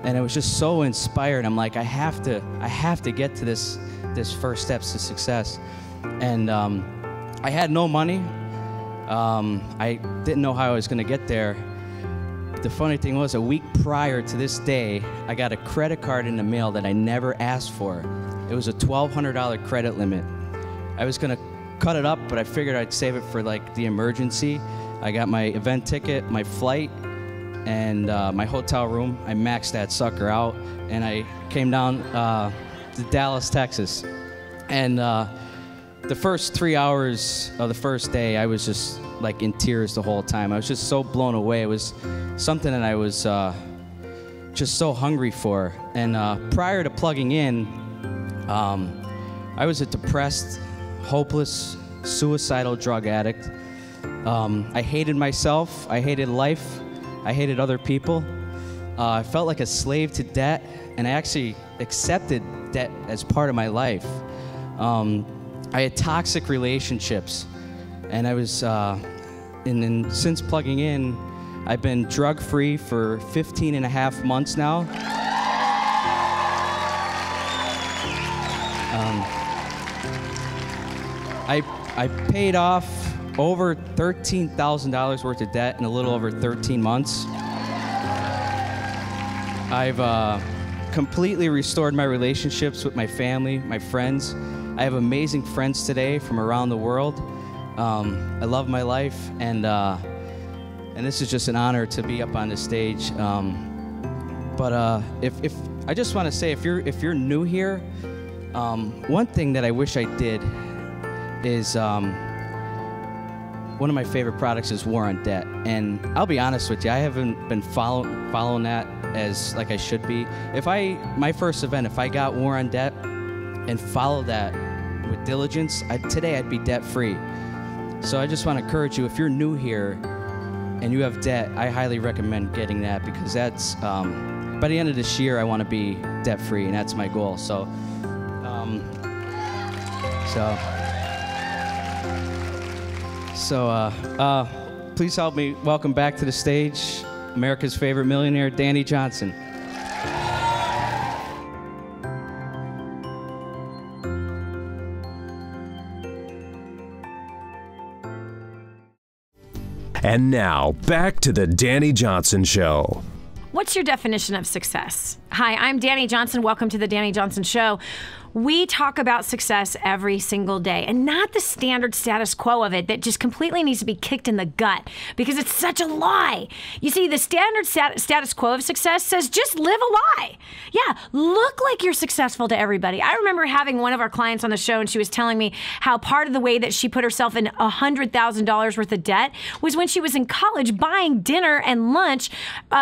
J: And I was just so inspired. I'm like, I have to get to this First Steps to Success. And I had no money. I didn't know how I was going to get there. The funny thing was, a week prior to this day, I got a credit card in the mail that I never asked for. It was a $1,200 credit limit. I was going to cut it up, but I figured I'd save it for like the emergency. I got my event ticket, my flight, and my hotel room. I maxed that sucker out, and I came down to Dallas, Texas. And the first 3 hours of the first day, I was just like in tears the whole time. I was just so blown away. It was something that I was just so hungry for. And prior to plugging in, I was a depressed, hopeless, suicidal drug addict. I hated myself. I hated life. I hated other people. I felt like a slave to debt, and I actually accepted debt as part of my life. I had toxic relationships, and I was, and since plugging in, I've been drug-free for 15 and a half months now. I paid off over $13,000 worth of debt in a little over 13 months. I've completely restored my relationships with my family, my friends. I have amazing friends today from around the world. I love my life, and this is just an honor to be up on this stage. But if I just want to say, if you're new here, one thing that I wish I did is one of my favorite products is War on Debt, and I'll be honest with you, I haven't been following that as like I should be. My first event, if I got War on Debt and followed that with diligence, today I'd be debt free. So I just want to encourage you, if you're new here and you have debt, I highly recommend getting that, because that's by the end of this year I want to be debt free, and that's my goal. So please help me welcome back to the stage America's favorite millionaire, Dani Johnson.
A: And now, back to the Dani Johnson Show.
B: What's your definition of success? Hi, I'm Dani Johnson. Welcome to the Dani Johnson Show. We talk about success every single day, and not the standard status quo of it that just completely needs to be kicked in the gut, because it's such a lie. You see, the standard status quo of success says just live a lie. Yeah, look like you're successful to everybody. I remember having one of our clients on the show, and she was telling me how part of the way that she put herself in $100,000 worth of debt was when she was in college buying dinner and lunch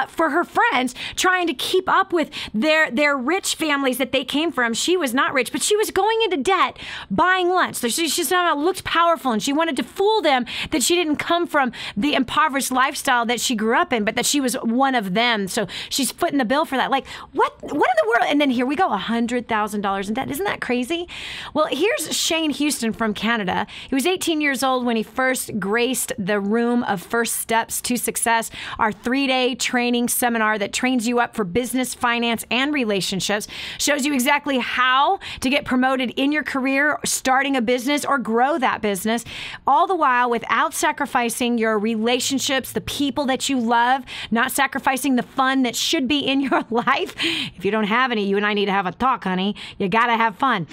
B: for her friends, trying to keep up with their rich families that they came from. She was not rich, but she was going into debt buying lunch. So she somehow looked powerful, and she wanted to fool them that she didn't come from the impoverished lifestyle that she grew up in, but that she was one of them. So she's footing the bill for that. Like, what in the world? And then here we go, $100,000 in debt. Isn't that crazy? Well, here's Shane Houston from Canada. He was 18 years old when he first graced the room of First Steps to Success, our 3-day training seminar that trains you up for business, finance, and relationships, shows you exactly how to get promoted in your career, starting a business, or grow that business, all the while without sacrificing your relationships, the people that you love, not sacrificing the fun that should be in your life. If you don't have any, you and I need to have a talk, honey. You gotta have fun.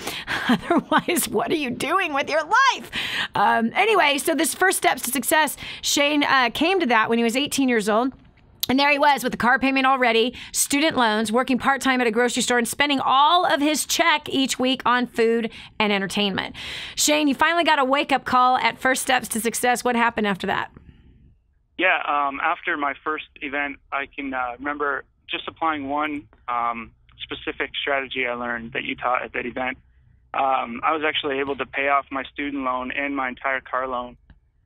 B: Otherwise, what are you doing with your life? Anyway, so this First Steps to Success, Shane came to that when he was 18 years old. And there he was with the car payment already, student loans, working part-time at a grocery store, and spending all of his check each week on food and entertainment. Shane, you finally got a wake-up call at First Steps to Success. What happened after that?
I: Yeah, after my first event, I can remember just applying one specific strategy I learned that you taught at that event. I was actually able to pay off my student loan and my entire car loan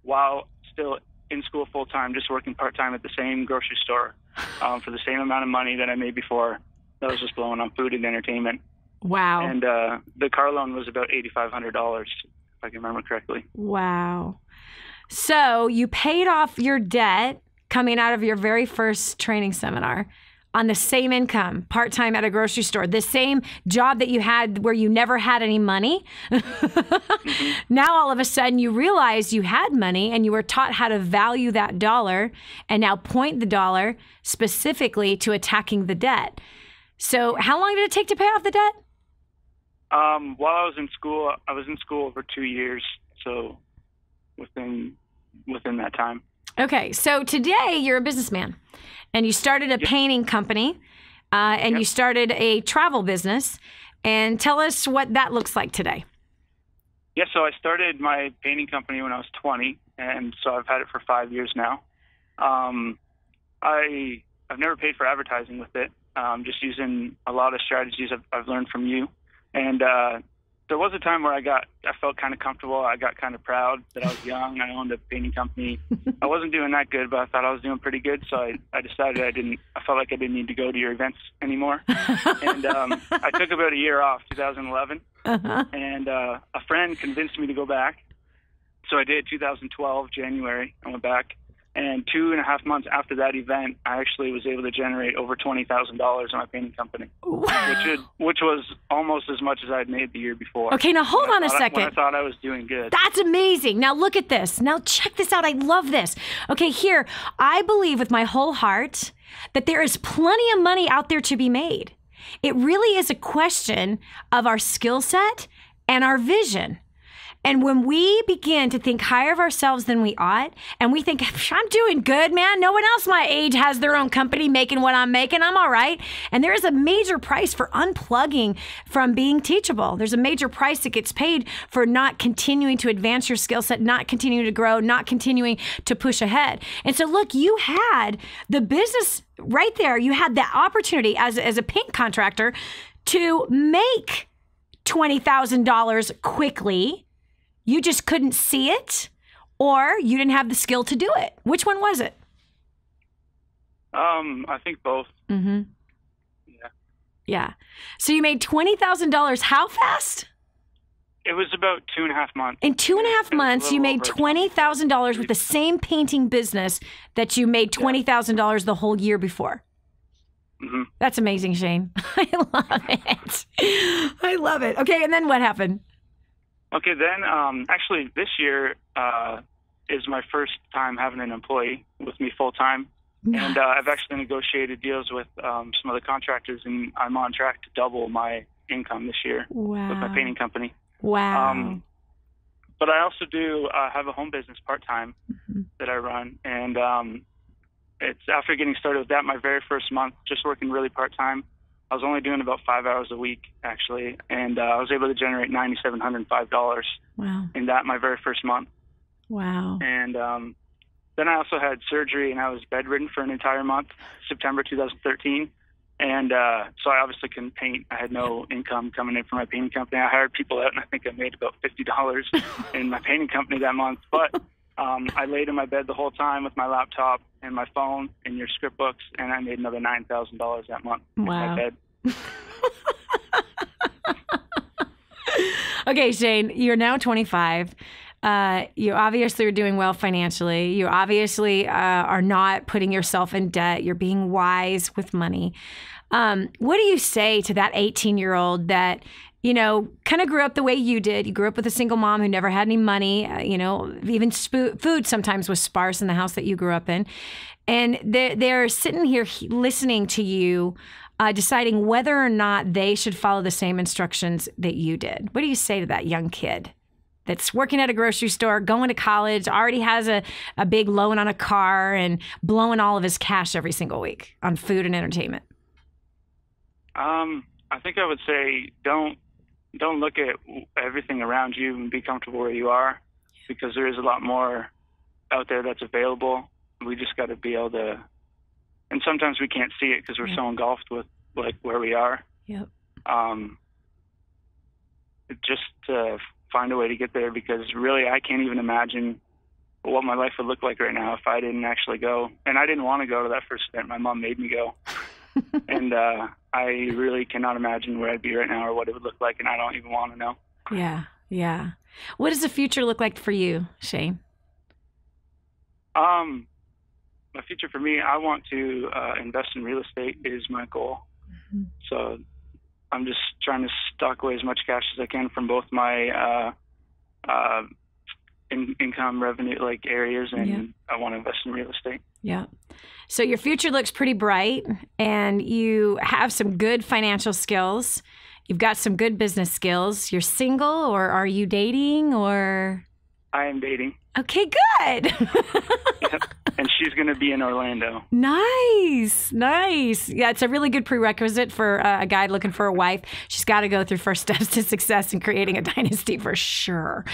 I: while still in school full-time, just working part-time at the same grocery store for the same amount of money that I made before. That was just blowing on food and entertainment.
B: Wow.
I: And the car loan was about $8,500, if I can remember correctly.
B: Wow. So you paid off your debt coming out of your very first training seminar. on the same income, part-time at a grocery store, the same job that you had where you never had any money. Now, all of a sudden, you realize you had money and you were taught how to value that dollar and now point the dollar specifically to attacking the debt. So how long did it take to pay off the debt?
I: While I was in school over 2 years, so within that time.
B: Okay, so today you're a businessman, and you started a painting company, and you started a travel business. And tell us what that looks like today.
I: Yeah, so I started my painting company when I was 20, and so I've had it for 5 years now. I've never paid for advertising with it, just using a lot of strategies I've learned from you. And there was a time where I felt kind of comfortable. I got kind of proud that I was young. I owned a painting company. I wasn't doing that good, but I thought I was doing pretty good. So I decided I felt like I didn't need to go to your events anymore. And I took about a year off, 2011. And a friend convinced me to go back. So I did 2012, January. I went back. And 2.5 months after that event, I actually was able to generate over $20,000 in my painting company, which was almost as much as I'd made the year before.
B: Okay, now hold on a second.
I: When I thought I was doing good.
B: That's amazing. Now look at this. Now check this out. I love this. Okay, here, I believe with my whole heart that there is plenty of money out there to be made. It really is a question of our skill set and our vision. And when we begin to think higher of ourselves than we ought, and we think, I'm doing good, man. No one else my age has their own company making what I'm making. I'm all right. And there is a major price for unplugging from being teachable. There's a major price that gets paid for not continuing to advance your skill set, not continuing to grow, not continuing to push ahead. And so, look, you had the business right there. You had the opportunity as a paint contractor to make $20,000 quickly. You just couldn't see it, or you didn't have the skill to do it. Which one was it?
I: I think both.
B: Mm-hmm. Yeah. So you made $20,000 how fast?
I: It was about 2.5 months.
B: In 2.5 months, you made $20,000 with the same painting business that you made $20,000 the whole year before.
I: Mm-hmm.
B: That's amazing, Shane. I love it. I love it. Okay, and then what happened?
I: Okay, then actually this year is my first time having an employee with me full time. Nice. And I've actually negotiated deals with some other contractors, and I'm on track to double my income this year with my painting company.
B: Wow.
I: But I also do have a home business part-time that I run. And it's after getting started with that, my very first month, just working really part-time, I was only doing about 5 hours a week, actually, and I was able to generate $9,705 in that my very first month.
B: Wow.
I: And then I also had surgery, and I was bedridden for an entire month, September 2013. And so I obviously couldn't paint. I had no income coming in from my painting company. I hired people out, and I think I made about $50 in my painting company that month. But I laid in my bed the whole time with my laptop and my phone and your script books, and I made another $9,000 that month in my bed.
B: Okay, Shane, you're now 25. You obviously are doing well financially. You obviously are not putting yourself in debt. You're being wise with money. What do you say to that 18-year-old that, you know, kind of grew up the way you did? You grew up with a single mom who never had any money. You know, even food sometimes was sparse in the house that you grew up in. And they're sitting here listening to you, deciding whether or not they should follow the same instructions that you did. What do you say to that young kid that's working at a grocery store, going to college, already has a big loan on a car, and blowing all of his cash every single week on food and entertainment?
I: I think I would say don't look at everything around you and be comfortable where you are, because there is a lot more out there that's available. We just got to be able to, and sometimes we can't see it because we're so engulfed with like where we are.
B: Yep.
I: Just to find a way to get there, because really I can't even imagine what my life would look like right now if I didn't actually go. And I didn't want to go to that first event. My mom made me go. And I really cannot imagine where I'd be right now or what it would look like, and I don't even want to know.
B: Yeah, yeah. What does the future look like for you, Shane?
I: my future for me, I want to invest in real estate is my goal. Mm-hmm. So I'm just trying to stock away as much cash as I can from both my income, revenue, like areas, and I want to invest in real estate.
B: Yeah. So your future looks pretty bright, and you have some good financial skills. You've got some good business skills. You're single, or are you dating, or? I am dating. Okay, good.
I: Yep. And she's going to be in Orlando.
B: Nice. Yeah, it's a really good prerequisite for a guy looking for a wife. She's got to go through first steps to success in creating a dynasty for sure.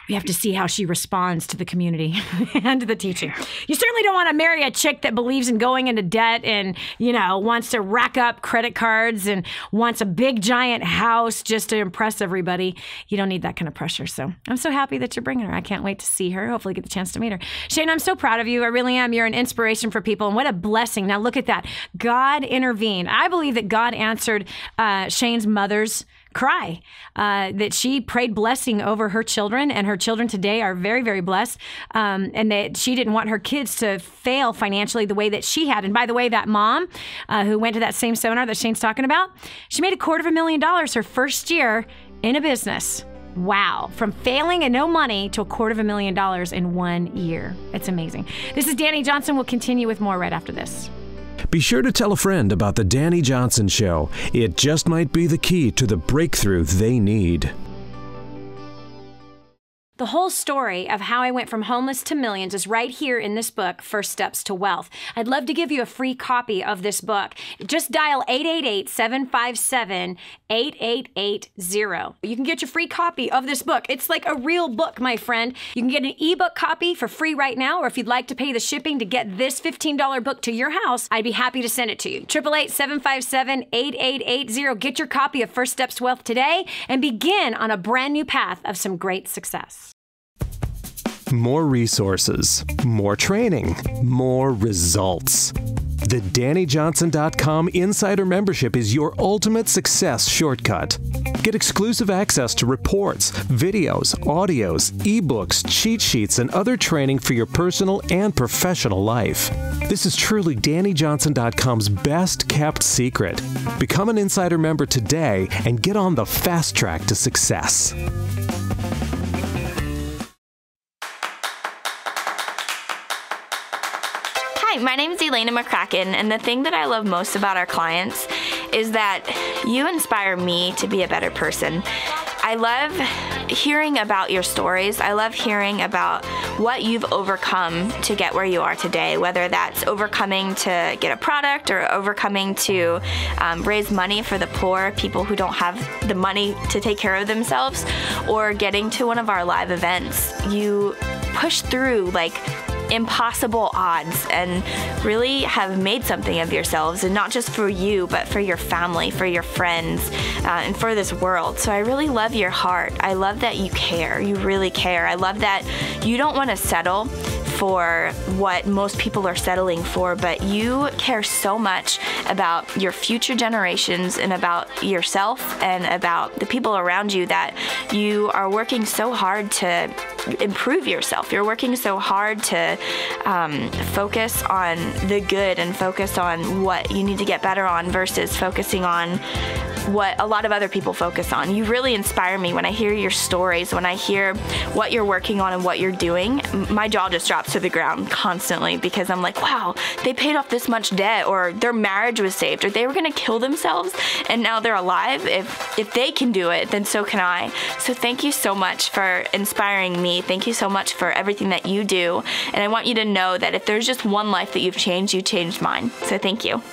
B: We have to see how she responds to the community and to the teaching. You certainly don't want to marry a chick that believes in going into debt and, wants to rack up credit cards and wants a big giant house just to impress everybody. You don't need that kind of pressure. So I'm so happy that you're bringing her. I can't wait to see her. Hopefully get the chance to meet her. Shane, I'm so proud of you. I really am. You're an inspiration for people. And what a blessing. Now look at that. God intervened. I believe that God answered Shane's mother's cry, that she prayed blessing over her children, and her children today are very, very blessed, and that she didn't want her kids to fail financially the way that she had. And by the way, that mom who went to that same seminar that Shane's talking about, she made $250,000 her first year in a business. Wow. From failing and no money to $250,000 in 1 year. It's amazing. This is Dani Johnson. We'll continue with more right after this.
A: Be sure to tell a friend about the Dani Johnson Show. It just might be the key to the breakthrough they need.
B: The whole story of how I went from homeless to millions is right here in this book, First Steps to Wealth. I'd love to give you a free copy of this book. Just dial 888-757-8880. You can get your free copy of this book. It's like a real book, my friend. You can get an ebook copy for free right now, or if you'd like to pay the shipping to get this $15 book to your house, I'd be happy to send it to you. 888-757-8880. Get your copy of First Steps to Wealth today and begin on a brand new path of some great success.
A: More resources, more training, more results. The DaniJohnson.com Insider Membership is your ultimate success shortcut. Get exclusive access to reports, videos, audios, ebooks, cheat sheets, and other training for your personal and professional life. This is truly DaniJohnson.com's best kept secret. Become an Insider member today and get on the fast track to success.
K: My name is Elena McCracken, and the thing that I love most about our clients is that you inspire me to be a better person. I love hearing about your stories. I love hearing about what you've overcome to get where you are today, whether that's overcoming to get a product or overcoming to raise money for the poor, people who don't have the money to take care of themselves, or getting to one of our live events. You push through impossible odds and really have made something of yourselves, and not just for you, but for your family, for your friends, and for this world. So I really love your heart. I love that you care. You really care. I love that you don't want to settle for what most people are settling for, but you care so much about your future generations and about yourself and about the people around you that you are working so hard to improve yourself. You're working so hard to focus on the good and focus on what you need to get better on versus focusing on what a lot of other people focus on. You really inspire me when I hear your stories, when I hear what you're working on and what you're doing. My jaw just drops to the ground constantly because I'm like, wow, they paid off this much debt, or their marriage was saved, or they were gonna kill themselves and now they're alive. If they can do it, then so can I. So thank you so much for inspiring me. Thank you so much for everything that you do. And I want you to know that if there's just one life that you've changed, you changed mine. So thank you.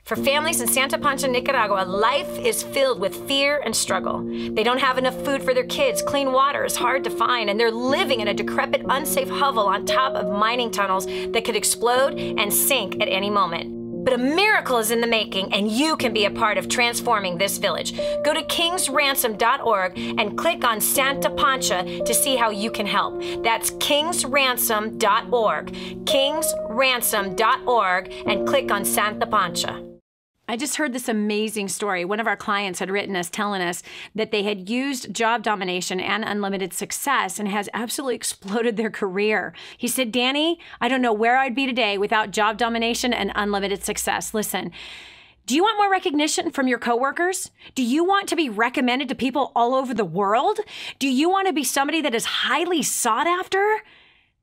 B: For families in Santa Pancha, Nicaragua, life is filled with fear and struggle. They don't have enough food for their kids, clean water is hard to find, and they're living in a decrepit, unsafe hovel on top of mining tunnels that could explode and sink at any moment. But a miracle is in the making, and you can be a part of transforming this village. Go to kingsransom.org and click on Santa Pancha to see how you can help. That's kingsransom.org, kingsransom.org, and click on Santa Pancha. I just heard this amazing story. One of our clients had written us telling us that they had used job domination and unlimited success and has absolutely exploded their career. He said, Dani, I don't know where I'd be today without job domination and unlimited success. Listen, do you want more recognition from your coworkers? Do you want to be recommended to people all over the world? Do you want to be somebody that is highly sought after?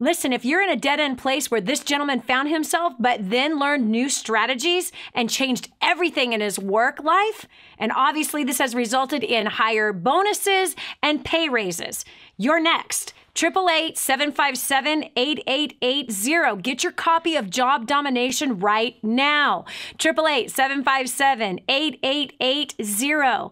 B: Listen, if you're in a dead-end place where this gentleman found himself, but then learned new strategies and changed everything in his work life, and obviously this has resulted in higher bonuses and pay raises, you're next. 888-757-8880. Get your copy of Job Domination right now. 888-757-8880.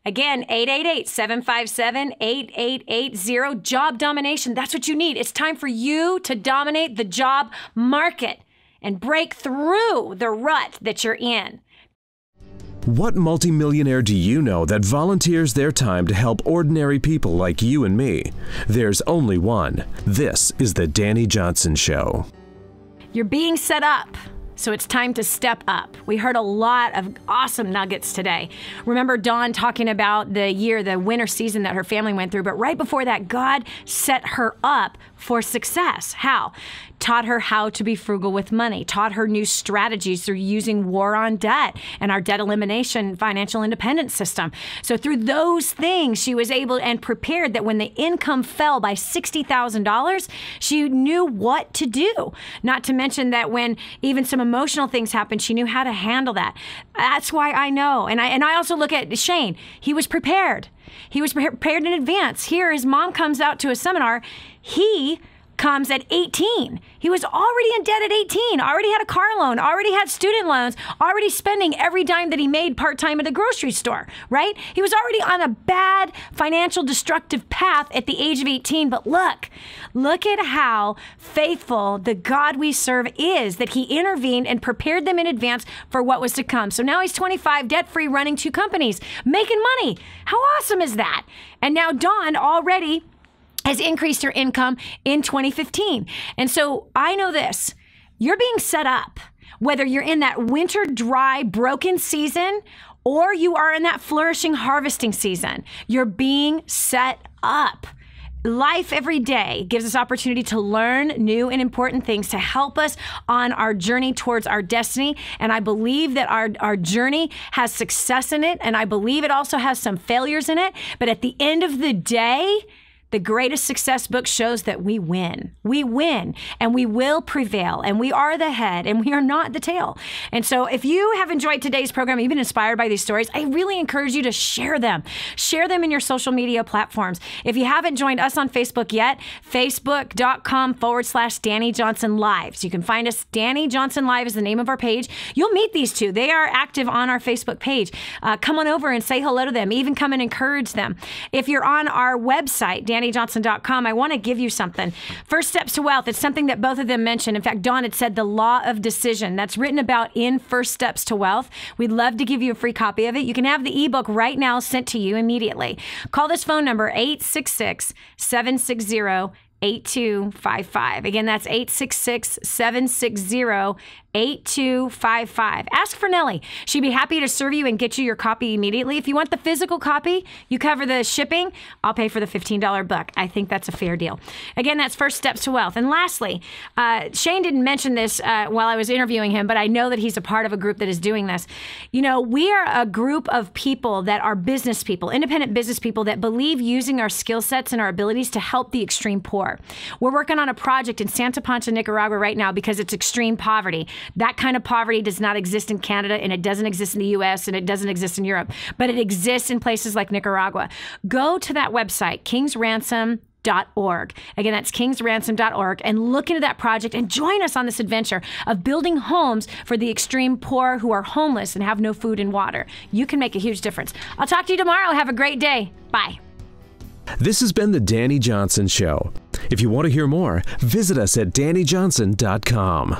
B: Again, 888-757-8880. Job domination. That's what you need. It's time for you to dominate the job market and break through the rut that you're in.
A: What multimillionaire do you know that volunteers their time to help ordinary people like you and me? There's only one. This is the Dani Johnson Show.
B: You're being set up. So it's time to step up. We heard a lot of awesome nuggets today. Remember Dawn talking about the winter season that her family went through, but right before that, God set her up for success. How? Taught her how to be frugal with money, taught her new strategies through using war on debt and our debt elimination financial independence system. So through those things, she was able and prepared that when the income fell by $60,000, she knew what to do. Not to mention that when even some emotional things happened, she knew how to handle that. That's why I know. And I also look at Shane. He was prepared. He was prepared in advance. Here, his mom comes out to a seminar. He comes at 18. He was already in debt at 18, already had a car loan, already had student loans, already spending every dime that he made part-time at a grocery store, right? He was already on a bad financial destructive path at the age of 18. But look at how faithful the God we serve is, that he intervened and prepared them in advance for what was to come. So now he's 25, debt-free, running 2 companies, making money. How awesome is that? And now Dawn already has increased her income in 2015. And so I know this, you're being set up, whether you're in that winter, dry, broken season, or you are in that flourishing harvesting season, you're being set up. Life every day gives us opportunity to learn new and important things to help us on our journey towards our destiny. And I believe that our journey has success in it. And I believe it also has some failures in it. But at the end of the day, the greatest success book shows that we win. We win, and we will prevail, and we are the head, and we are not the tail. And so if you have enjoyed today's program, you've been inspired by these stories, I really encourage you to share them. Share them in your social media platforms. If you haven't joined us on Facebook yet, facebook.com/Dani Johnson Lives. You can find us. Dani Johnson Live is the name of our page. You'll meet these two. They are active on our Facebook page. Come on over and say hello to them. Even come and encourage them. If you're on our website, DaniJohnson.com, I want to give you something. First Steps to Wealth. It's something that both of them mentioned. In fact, Dawn had said the law of decision. That's written about in First Steps to Wealth. We'd love to give you a free copy of it. You can have the ebook right now sent to you immediately. Call this phone number, 866-760-8255. Again, that's 866-760-8255. Ask for Nellie. She'd be happy to serve you and get you your copy immediately. If you want the physical copy, you cover the shipping. I'll pay for the $15 book. I think that's a fair deal. Again, that's First Steps to Wealth. And lastly, Shane didn't mention this while I was interviewing him, but I know that he's a part of a group that is doing this. You know, we are a group of people that are business people, independent business people that believe using our skill sets and our abilities to help the extreme poor. We're working on a project in Santa Pancha, Nicaragua right now because it's extreme poverty. That kind of poverty does not exist in Canada, and it doesn't exist in the U.S., and it doesn't exist in Europe, but it exists in places like Nicaragua. Go to that website, kingsransom.org. Again, that's kingsransom.org, and look into that project and join us on this adventure of building homes for the extreme poor who are homeless and have no food and water. You can make a huge difference. I'll talk to you tomorrow. Have a great day. Bye.
A: This has been the Dani Johnson Show. If you want to hear more, visit us at DaniJohnson.com.